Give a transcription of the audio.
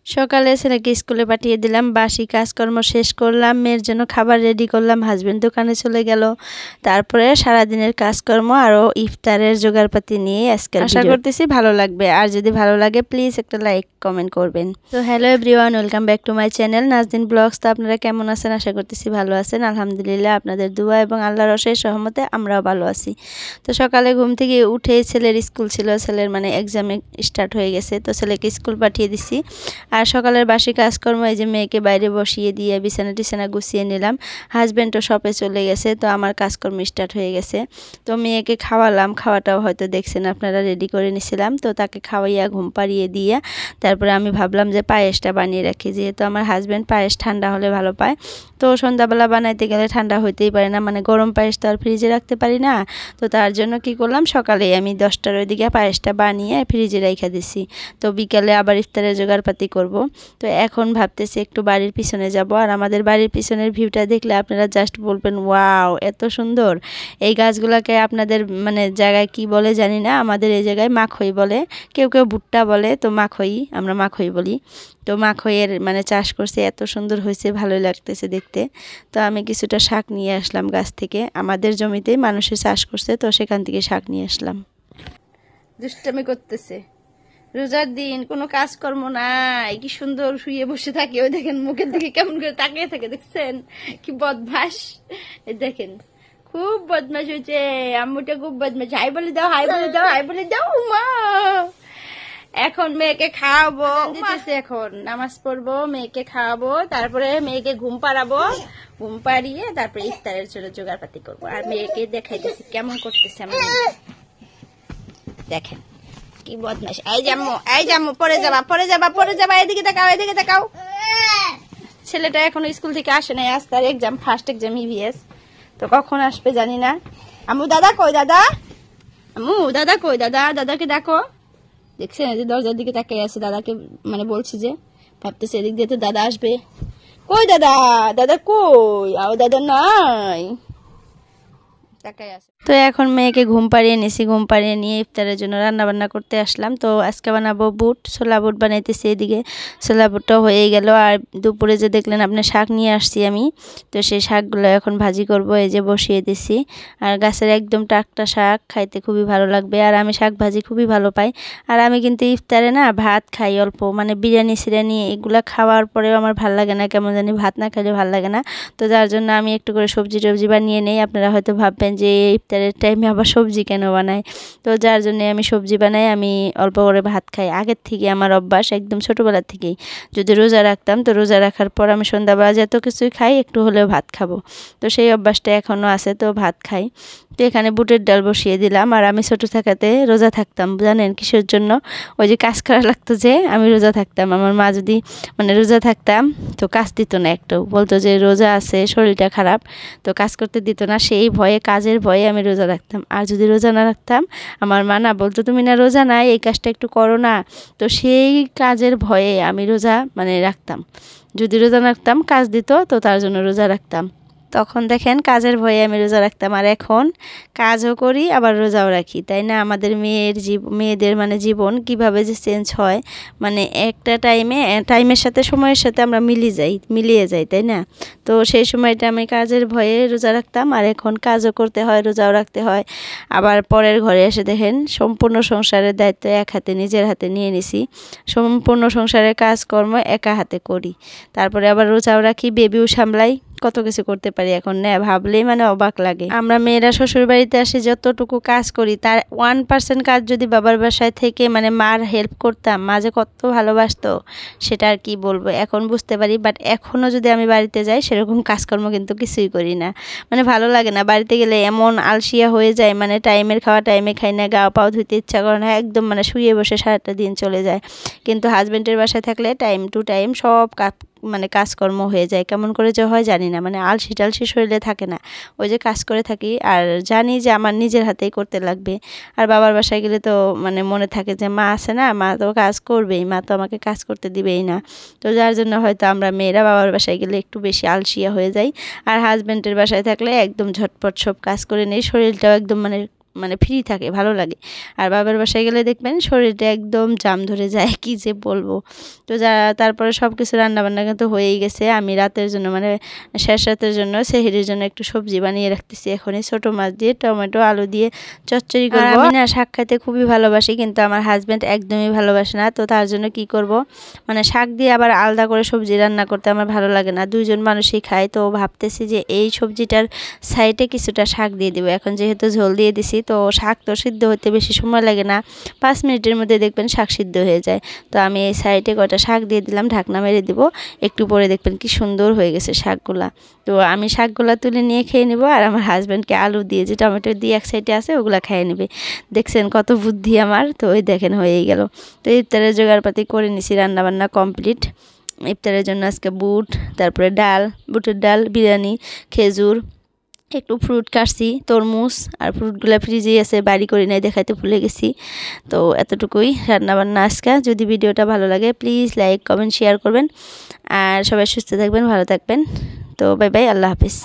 সকালে ছেলেকে স্কুলে পাঠিয়ে দিলাম, বাসি কাজকর্ম শেষ করলাম, মেয়ের জন্য খাবার রেডি করলাম, হাজবেন্ড দোকানে চলে গেল। তারপরে সারাদিনের কাজকর্ম আরও ইফতারের জোগাড়পাতি নিয়ে আজকে আশা করতেছি ভালো লাগবে। আর যদি ভালো লাগে প্লিজ একটা লাইক কমেন্ট করবেন। তো hello everyone, welcome back to my channel Nazdin blogs. তো আপনারা কেমন আছেন? আশা করতেছি ভালো আছেন। আলহামদুলিল্লাহ, আপনাদের দোয়া এবং আল্লাহর অশেষ রহমতে আমরাও ভালো আছি। তো সকালে ঘুম থেকে উঠেই ছেলের স্কুল ছিল, ছেলের এক্সামে স্টার্ট হয়ে গেছে, তো ছেলেকে স্কুল পাঠিয়ে দিছি। আর সকালের বাসি কাজকর্ম এই যে মেয়েকে বাইরে বসিয়ে দিয়ে বিছানা টিছানা গুছিয়ে নিলাম। হাজব্যান্ডও শপে চলে গেছে, তো আমার কাজকর্ম স্টার্ট হয়ে গেছে। তো মেয়েকে খাওয়ালাম, খাওয়াটাও হয়তো দেখছেন আপনারা, রেডি করে নিয়েছিলাম। তো তাকে খাওয়াইয়া ঘুম পাড়িয়ে দিয়ে তারপরে আমি ভাবলাম যে পায়েসটা বানিয়ে রাখি, যেহেতু আমার হাজব্যান্ড পায়েস ঠান্ডা হলে ভালো পায়। তো সন্ধ্যাবেলা বানাইতে গেলে ঠান্ডা হইতেই পারে না, গরম পায়েস তো আর ফ্রিজে রাখতে পারি না। তো তার জন্য কি করলাম, সকালে আমি 10টার ওইদিকে পায়েসটা বানিয়ে ফ্রিজে রেখে দিছি। তো বিকালে আবার ইফতারের জোগাড়পাতি করব। তো এখন ভাবতেছি একটু বাড়ির পিছনে যাব। আর আমাদের বাড়ির পিছনের ভিউটা দেখলে আপনারা জাস্ট বলবেন ওয়াও এত সুন্দর। এই গাছগুলোকে আপনাদের জায়গায় কি বলে জানি না, আমাদের এই জায়গায় মাখই বলে, কেউ কেউ ভুট্টা বলে, তো মাখই, আমরা মাখই বলি। তো মাখইয়ের চাষ করছে, এত সুন্দর হয়েছে, ভালোই লাগতেছে দেখতে। তো আমি কিছুটা শাক নিয়ে আসলাম গাছ থেকে, আমাদের জমিতেই মানুষের চাষ করছে, তো সেখান থেকে শাক নিয়ে আসলাম। দুষ্টামি করতেছে, রোজার দিন কোনো কাজকর্ম নাই, কি সুন্দর শুয়ে বসে থাকে। ওই দেখেন মুখের দিকে কেমন করে তাকিয়ে থাকে, দেখছেন কি বদমাস। দেখেন খুব বদমাস হয়েছে, আম্মুটা খুব বদমাস। হাই বলে দাও, হাই বলে দাও, হাই বলে দাও। মা এখন মেয়েকে খাওয়াবো, দিতেছে এখন নামাজ পড়বো, মেয়েকে খাওয়াবো, তারপরে মেয়েকে ঘুম পাড়াবো, ঘুম পাড়িয়ে তারপরে ইফতারের জন্য জোগাড়পাতি করবো। আর মেয়েকে দেখাইতেছি কেমন করতেছে আমার। দেখেন কি বদমাশ। এই জাম্মু, এই জাম্মু, পরে যাবা, পরে যাবা, পরে যাবা, এদিকে তাকাও, এদিকে তাকাও। ছেলেটা এখনো স্কুল থেকে আসে নাই, আজ তার এক্সাম, ফার্স্ট এক্সাম ইভিএস। তো কখন আসবে জানি না। আম্মু দাদা কই, দাদা, আম্মু দাদা কই, দাদা, দাদাকে ডাকো। দেখছেন এই যে দরজার দিকে তাকিয়ে আছে, দাদাকে বলছি যে, ভাবতেছে এদিক দিয়ে তো দাদা আসবে। কই দাদা, দাদা কই, আও দাদা নাই, তাকাই আছে। তো এখন মেয়েকে ঘুম পাড়িয়ে নিছি, ঘুম পাড়িয়ে নিয়ে ইফতারের জন্য রান্না বান্না করতে আসলাম। তো আজকে বানাবো বুট, ছোলা বুট বানাইতেছি, এদিকে ছোলা বুটটাও হয়ে গেল। আর দুপুরে যে দেখলেন আপনি শাক নিয়ে আসছি আমি, তো সেই শাকগুলো এখন ভাজি করব, এই যে বসিয়ে দিছি। আর গাছের একদম টাটকা শাক, খাইতে খুবই ভালো লাগবে। আর আমি শাক ভাজি খুবই ভালো পাই। আর আমি কিন্তু ইফতারে না ভাত খাই অল্প, বিরিয়ানি সিরিয়ানি এগুলো খাওয়ার পরেও আমার ভালো লাগে না, কেমন জানি ভাত না খাইলে ভালো লাগে না। তো যার জন্য আমি একটু করে সবজি টবজি বানিয়ে নেই। আপনারা হয়তো ভাববেন যে ইফতারের টাইমে আবার সবজি কেন বানাই, তো যার জন্য আমি সবজি বানাই, আমি অল্প করে ভাত খাই। আগের থেকে আমার অভ্যাস, একদম ছোটোবেলার থেকেই। যদি রোজা রাখতাম, তো রোজা রাখার পর আমি সন্ধ্যাবেলা যত কিছুই খাই একটু হলেও ভাত খাবো, তো সেই অভ্যাসটা এখনও আছে, তো ভাত খাই। তো এখানে বুটের ডাল বসিয়ে দিলাম। আর আমি ছোটো থাকাতে রোজা থাকতাম, জানেন কিসের জন্য? ওই যে কাজ করা লাগতো, যে আমি রোজা থাকতাম, আমার মা যদি রোজা থাকতাম তো কাজ দিত না, একটু বলতো যে রোজা আছে, শরীরটা খারাপ, তো কাজ করতে দিত না। সেই ভয়ে, কাজের ভয়ে আমি রোজা রাখতাম। আর যদি রোজা না রাখতাম, আমার মা না বলতো তুমি না রোজা নাই, এই কাজটা একটু করো না। তো সেই কাজের ভয়ে আমি রোজা রাখতাম। যদি রোজা রাখতাম কাজ দিত, তো তার জন্য রোজা রাখতাম। তখন দেখেন কাজের ভয়ে আমি রোজা রাখতাম। আর এখন কাজও করি আবার রোজাও রাখি, তাই না? আমাদের মেয়েদের জীবন কিভাবে যে চেঞ্জ হয়, একটা টাইমের সাথে, সময়ের সাথে আমরা মিলিয়ে যাই, তাই না? তো সেই সময়টা আমি কাজের ভয়ে রোজা রাখতাম, আর এখন কাজও করতে হয়, রোজাও রাখতে হয়। আবার পরের ঘরে এসে দেখেন সম্পূর্ণ সংসারের দায়িত্ব এক হাতে, নিজের হাতে নিয়ে নিছি। সম্পূর্ণ সংসারের কাজকর্ম একা হাতে করি, তারপরে আবার রোজাও রাখি, বেবিও সামলাই, কত কিছু করতে পারি এখন, না ভাবলেই অবাক লাগে। আমরা মেয়েরা শ্বশুর বাড়িতে আসি, যতটুকু কাজ করি তার 1% কাজ যদি বাবার বাসায় থেকে মার হেল্প করতাম, মা যে কত ভালোবাসতো সেটা আর কি বলবো, এখন বুঝতে পারি। বাট এখনও যদি আমি বাড়িতে যাই, সেরকম কাজকর্ম কিন্তু কিছুই করি না, ভালো লাগে না। বাড়িতে গেলে এমন আলসিয়া হয়ে যায়, টাইমের খাওয়া টাইমে খাই না, গা পাও ধুইতে ইচ্ছা করে না, একদম শুয়ে বসে সারাটা দিন চলে যায়। কিন্তু হাজব্যান্ডের বাসায় থাকলে টাইম টু টাইম সব কাজকর্ম হয়ে যায়। কেমন করে যে হয় জানি না, আলসি টালসি শরীরে থাকে না, ওই যে কাজ করে থাকি। আর জানি যে আমার নিজের হাতেই করতে লাগবে। আর বাবার বাসায় গেলে তো মনে থাকে যে মা আছে না, মা তো কাজ করবেই, মা তো আমাকে কাজ করতে দিবেই না। তো যার জন্য হয়তো আমরা মেয়েরা বাবার বাসায় গেলে একটু বেশি আলসিয়া হয়ে যাই। আর হাজব্যান্ডের বাসায় থাকলে একদম ঝটপট সব কাজ করে নেই, শরীরটাও একদম মানে ফ্রি থাকে, ভালো লাগে। আর বাবার বাসায় গেলে দেখবেন শরীরটা একদম জাম ধরে যায়, কি যে বলবো। তো তারপরে সব কিছু রান্নাবান্না কিন্তু হয়েই গেছে। আমি রাতের জন্য মানে শেষ রাতের জন্য সেহরির জন্য একটু সবজি বানিয়ে রাখতেছি এখনই, ছোটো মাছ দিয়ে টমেটো আলু দিয়ে চচ্চড়ি করবো। আমি না শাক খাইতে খুবই ভালোবাসি, কিন্তু আমার হাজব্যান্ড একদমই ভালোবাসে না। তো তার জন্য কি করব, মানে শাক দিয়ে আবার আলাদা করে সবজি রান্না করতে আমার ভালো লাগে না, দুইজন মানুষই খায়। তো ভাবতেছি যে এই সবজিটার সাইডে কিছুটা শাক দিয়ে দেবো। এখন যেহেতু ঝোল দিয়ে দিছি, তো শাক তো সিদ্ধ হতে বেশি সময় লাগে না, 5 মিনিটের মধ্যে দেখবেন শাক সিদ্ধ হয়ে যায়। তো আমি এই সাইডে কয়টা শাক দিয়ে দিলাম, ঢাকনা মেরে দিব, একটু পরে দেখবেন কি সুন্দর হয়ে গেছে শাকগুলা। তো আমি শাকগুলা তুলে নিয়ে খেয়ে নেবো, আর আমার হাজব্যান্ডকে আলু দিয়ে যে টমেটো দিয়ে এক সাইডে আছে ওগুলা খেয়ে নেবে। দেখছেন কত বুদ্ধি আমার। তো ওই দেখেন হয়েই গেল। তো ইফতারের জোগাড়পাতি করে নিছি, রান্নাবান্না কমপ্লিট। ইফতারের জন্য আজকে বুট, তারপরে ডাল, বুটের ডাল, বিরিয়ানি, খেজুর, একটু ফ্রুট কাটছি, তরমুজ, আর ফ্রুটগুলো ফ্রিজেই আছে, বাড়ি করি নাই, দেখাইতে ভুলে গেছি। তো এতটুকুই রান্নাবান্না আজকে। যদি ভিডিওটা ভালো লাগে প্লিজ লাইক কমেন্ট শেয়ার করবেন, আর সবাই সুস্থ থাকবেন, ভালো থাকবেন। তো বাই বাই, আল্লাহ হাফিজ।